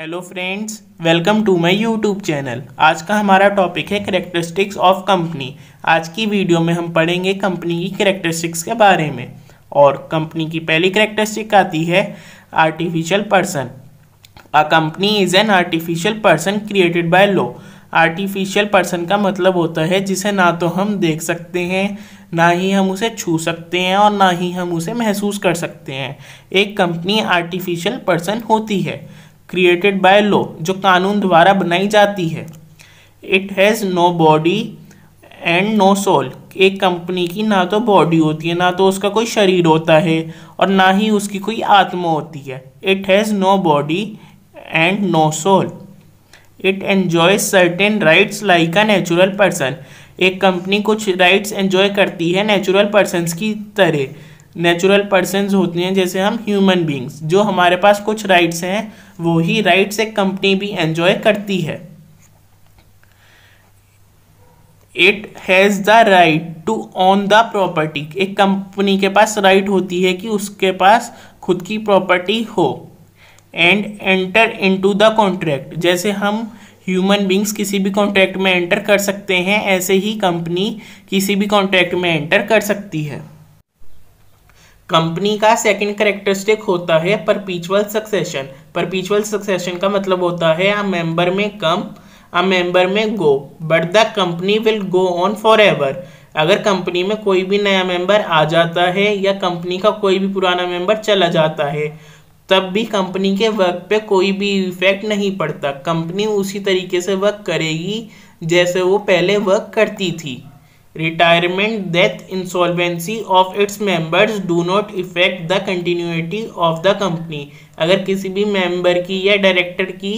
Hello friends, welcome to my YouTube channel. आज का हमारा टॉपिक है कैरेक्टरिस्टिक्स ऑफ कंपनी। आज की वीडियो में हम पढ़ेंगे कंपनी की कैरेक्टरिस्टिक्स के बारे में। और कंपनी की पहली कैरेक्टरिस्टिक आती है artificial person. A company is an artificial person created by law. Artificial person का मतलब होता है जिसे ना तो हम देख सकते हैं, ना ही हम उसे छू सकते हैं और ना ही हम उसे महसूस कर सकते हैं। एक कंपनी आर्टिफिशियल पर्सन होती है क्रिएटेड बाय लॉ, जो कानून द्वारा बनाई जाती है। It has no body and no soul. एक कंपनी की ना तो बॉडी होती है, ना तो उसका कोई शरीर होता है और ना ही उसकी कोई आत्मा होती है। It has no body and no soul. It enjoy certain rights like a natural person. एक कंपनी कुछ राइट्स एंजॉय करती है नेचुरल पर्सन्स की तरह। नेचुरल पर्सन्स होते हैं जैसे हम ह्यूमन बींग्स, जो हमारे पास कुछ राइट्स हैं, वो ही राइट्स एक कंपनी भी एंजॉय करती है। It has the right to own the property. एक कंपनी के पास राइट होती है कि उसके पास खुद की प्रॉपर्टी हो। And enter into the contract. जैसे हम ह्यूमन बींग्स किसी भी कॉन्ट्रैक्ट में एंटर कर सकते हैं, ऐसे ही कंपनी किसी भी कॉन्ट्रैक्ट में एंटर कर सकती है। कंपनी का सेकंड कैरेक्टरिस्टिक होता है परपीचुअल सक्सेशन। परपीचुअल सक्सेशन का मतलब होता है अ मेंबर में कम, a member may go, but the company will go on forever. अगर कंपनी में कोई भी नया मेंबर आ जाता है या कंपनी का कोई भी पुराना मेंबर चला जाता है, तब भी कंपनी के वर्क पे कोई भी इफेक्ट नहीं पड़ता। कंपनी उसी तरीके से वर्क करेगी जैसे वो पहले वर्क करती थी। Retirement, death, insolvency of its members do not affect the continuity of the company। अगर किसी भी मेंबर की या डायरेक्टर की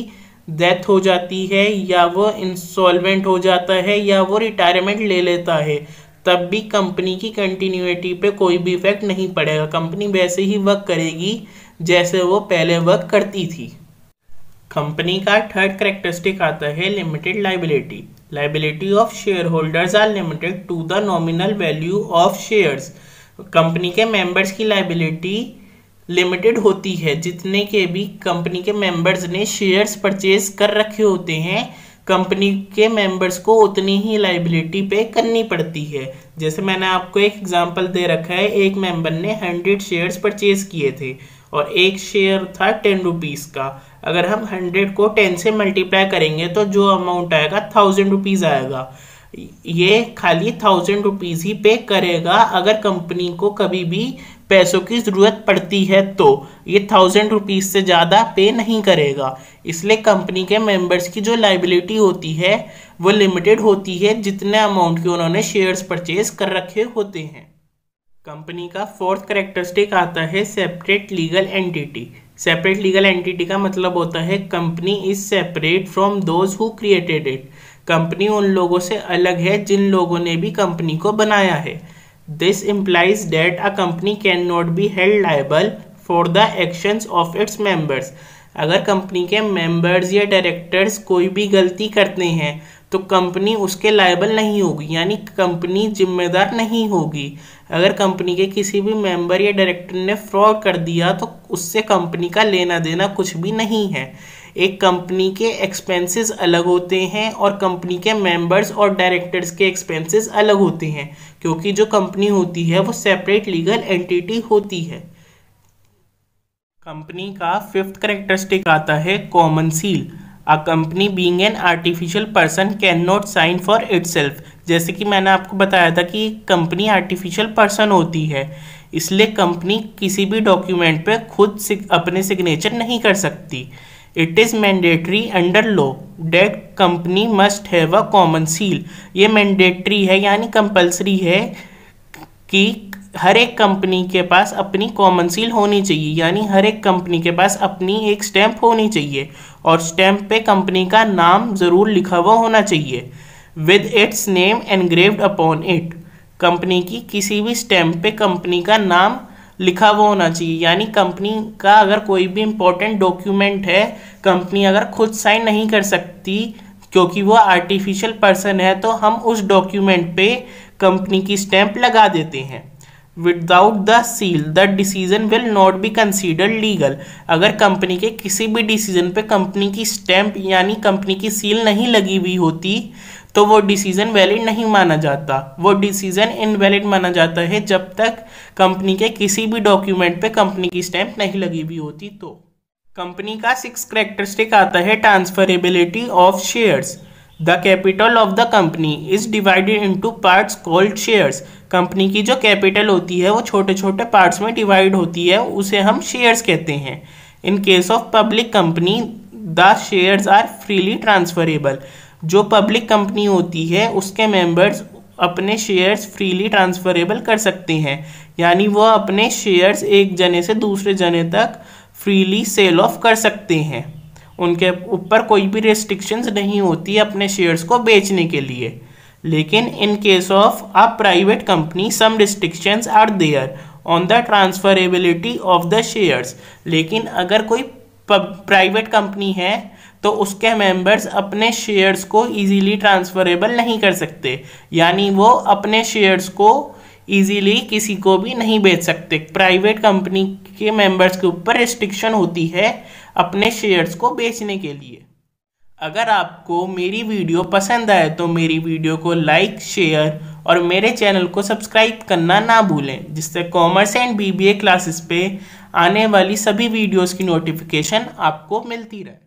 डेथ हो जाती है या वो इंसॉल्वेंट हो जाता है या वो रिटायरमेंट ले लेता है, तब भी कंपनी की कंटिन्यूटी पे कोई भी इफेक्ट नहीं पड़ेगा। कंपनी वैसे ही वर्क करेगी जैसे वो पहले वर्क करती थी। कंपनी का थर्ड कैरेक्टरिस्टिक आता है limited liability. Liability of share holders are limited to the nominal value of shares. Company के मेंबर्स की लाइबिलिटी लिमिटेड होती है। जितने के भी कंपनी के मेंबर्स ने शेयर्स परचेज कर रखे होते हैं, कंपनी के मेंबर्स को उतनी ही लाइबिलिटी पे करनी पड़ती है। जैसे मैंने आपको एक एग्जांपल दे रखा है, एक मेंबर ने 100 शेयर्स परचेज किए थे और एक शेयर था 10 रुपीज़ का। अगर हम 100 को 10 से मल्टीप्लाई करेंगे तो जो अमाउंट आएगा 1000 रुपीज़ आएगा। ये खाली 1000 रुपीज़ ही पे करेगा। अगर कंपनी को कभी भी पैसों की ज़रूरत पड़ती है तो ये 1000 रुपीज़ से ज़्यादा पे नहीं करेगा। इसलिए कंपनी के मेंबर्स की जो लाइबिलिटी होती है वो लिमिटेड होती है जितने अमाउंट के उन्होंने शेयर्स परचेज कर रखे होते हैं। कंपनी का फोर्थ कैरेक्टरिस्टिक आता है separate legal entity. Separate legal entity का मतलब होता है company is separate from those who created it. Company उन लोगों से अलग है जिन लोगों ने भी कंपनी को बनाया है। This implies that a company can not be held liable for the actions of its members. अगर कंपनी के मेंबर्स या डायरेक्टर्स कोई भी गलती करते हैं तो कंपनी उसके लायबल नहीं होगी, यानी कंपनी जिम्मेदार नहीं होगी। अगर कंपनी के किसी भी मेंबर या डायरेक्टर ने फ्रॉड कर दिया तो उससे कंपनी का लेना देना कुछ भी नहीं है। एक कंपनी के एक्सपेंसेस अलग होते हैं और कंपनी के मेंबर्स और डायरेक्टर्स के एक्सपेंसेस अलग होते हैं, क्योंकि जो कंपनी होती है वो सेपरेट लीगल एंटिटी होती है। कंपनी का फिफ्थ कैरेक्टरिस्टिक आता है common seal. A company being an artificial person cannot sign for itself. जैसे कि मैंने आपको बताया था कि कंपनी आर्टिफिशियल पर्सन होती है, इसलिए कंपनी किसी भी डॉक्यूमेंट पे खुद अपने सिग्नेचर नहीं कर सकती। It is mandatory under law that company must have a common seal. ये मैंडेटरी है, यानी कंपल्सरी है कि हर एक कंपनी के पास अपनी कॉमन सील होनी चाहिए, यानी हर एक कंपनी के पास अपनी एक स्टैंप होनी चाहिए और स्टैंप पे कंपनी का नाम ज़रूर लिखा हुआ होना चाहिए with its name engraved upon it. Company की किसी भी स्टैंप पे कंपनी का नाम लिखा हुआ होना चाहिए, यानी कंपनी का अगर कोई भी इम्पोर्टेंट डॉक्यूमेंट है, कंपनी अगर खुद साइन नहीं कर सकती क्योंकि वो आर्टिफिशियल पर्सन है, तो हम उस डॉक्यूमेंट पे कंपनी की स्टैंप लगा देते हैं। Without the seal the decision will not be considered legal. अगर कंपनी के किसी भी डिसीजन पे कंपनी की स्टैंप यानी कंपनी की सील नहीं लगी हुई होती तो वो डिसीजन वैलिड नहीं माना जाता। वो डिसीजन इनवैलिड माना जाता है जब तक कंपनी के किसी भी डॉक्यूमेंट पे कंपनी की स्टैंप नहीं लगी हुई होती। तो कंपनी का 6 कैरेक्टरिस्टिक आता है transferability of shares. The capital of the company is divided into parts called shares. Company की जो कैपिटल होती है वो छोटे छोटे पार्ट्स में डिवाइड होती है, उसे हम शेयर्स कहते हैं। In case of public company the shares are freely transferable. जो पब्लिक कंपनी होती है उसके मेंबर्स अपने शेयर्स फ्रीली ट्रांसफरेबल कर सकते हैं, यानी वो अपने शेयर्स एक जने से दूसरे जने तक फ्रीली सेल ऑफ कर सकते हैं। उनके ऊपर कोई भी रेस्ट्रिक्शंस नहीं होती अपने शेयर्स को बेचने के लिए। लेकिन in case of a private company some restrictions are there on the transferability of the shares. लेकिन अगर कोई प्राइवेट कंपनी है तो उसके मेंबर्स अपने शेयर्स को इजीली ट्रांसफरेबल नहीं कर सकते, यानी वो अपने शेयर्स को इजीली किसी को भी नहीं बेच सकते। प्राइवेट कंपनी के मेंबर्स के ऊपर रिस्ट्रिक्शन होती है अपने शेयर्स को बेचने के लिए। अगर आपको मेरी वीडियो पसंद आए तो मेरी वीडियो को लाइक, शेयर और मेरे चैनल को सब्सक्राइब करना ना भूलें, जिससे कॉमर्स एंड बीबीए क्लासेस पे आने वाली सभी वीडियोस की नोटिफिकेशन आपको मिलती रहे।